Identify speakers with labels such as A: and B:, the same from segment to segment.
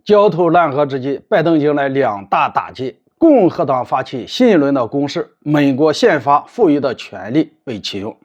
A: 焦头烂额之际，拜登迎来两大打击。共和党发起新一轮的攻势，美国宪法赋予的权利被启用。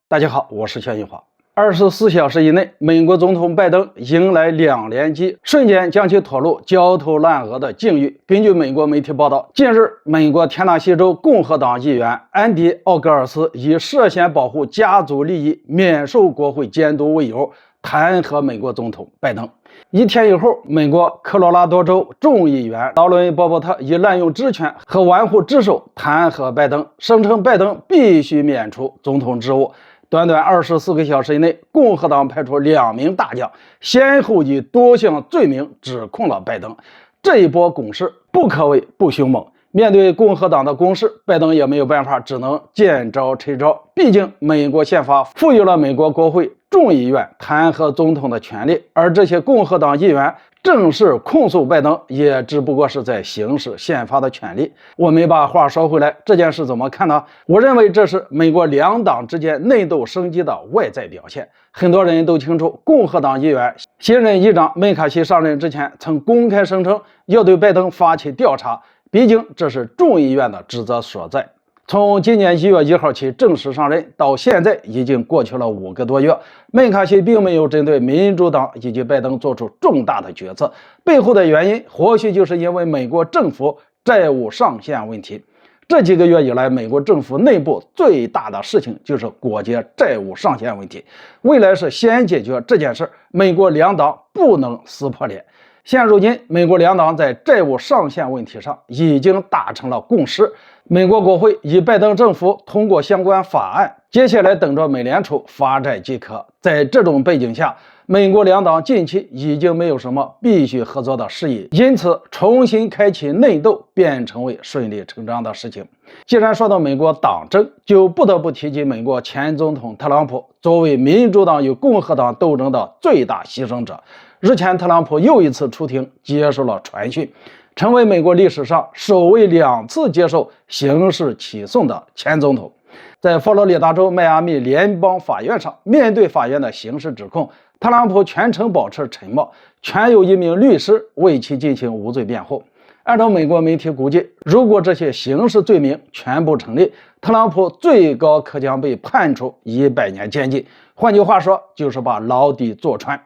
A: 大家好，我是薛玉华。24小时以内，美国总统拜登迎来2连击，瞬间将其拖入焦头烂额的境遇。根据美国媒体报道，近日，美国田纳西州共和党议员安迪·奥格尔斯以涉嫌保护家族利益、免受国会监督为由，弹劾美国总统拜登。一天以后，美国科罗拉多州众议员劳伦·鲍伯特以滥用职权和玩忽职守弹劾拜登，声称拜登必须免除总统职务。短短24个小时以内，共和党派出2名大将，先后以多项罪名指控了拜登。这一波攻势不可谓不凶猛。面对共和党的攻势，拜登也没有办法，只能见招拆招。毕竟，美国宪法赋予了美国国会众议院弹劾总统的权利，而这些共和党议员正式控诉拜登，也只不过是在行使宪法的权利。我们把话说回来，这件事怎么看呢？我认为这是美国两党之间内斗升级的外在表现。很多人都清楚，共和党议员新任议长麦卡锡上任之前曾公开声称要对拜登发起调查，毕竟这是众议院的职责所在。从今年1月1号起正式上任到现在已经过去了5个多月，麦卡锡并没有针对民主党以及拜登做出重大的决策，背后的原因或许就是因为美国政府债务上限问题。这几个月以来，美国政府内部最大的事情就是国界债务上限问题，未来是先解决这件事，美国两党不能撕破脸。现如今，美国两党在债务上限问题上已经达成了共识，美国国会以拜登政府通过相关法案，接下来等着美联储发债即可。在这种背景下，美国两党近期已经没有什么必须合作的事宜，因此重新开启内斗便成为顺理成章的事情。既然说到美国党争，就不得不提及美国前总统特朗普，作为民主党与共和党斗争的最大牺牲者。日前，特朗普又一次出庭接受了传讯，成为美国历史上首位2次接受刑事起诉的前总统。在佛罗里达州迈阿密联邦法院上，面对法院的刑事指控，特朗普全程保持沉默，全由一名律师为其进行无罪辩护。按照美国媒体估计，如果这些刑事罪名全部成立，特朗普最高可将被判处100年监禁，换句话说，就是把牢底坐穿。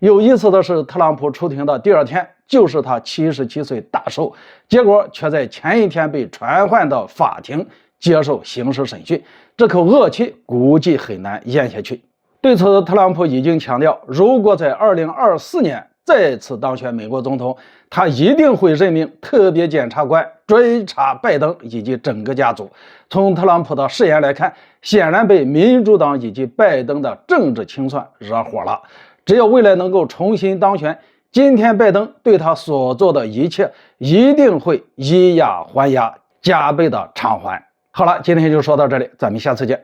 A: 有意思的是，特朗普出庭的第2天就是他77岁大寿，结果却在前一天被传唤到法庭接受刑事审讯，这口恶气估计很难咽下去。对此，特朗普已经强调，如果在2024年再次当选美国总统，他一定会任命特别检察官追查拜登以及整个家族。从特朗普的誓言来看，显然被民主党以及拜登的政治清算惹火了。只要未来能够重新当选，今天拜登对他所做的一切一定会以牙还牙，加倍的偿还。好了，今天就说到这里，咱们下次见。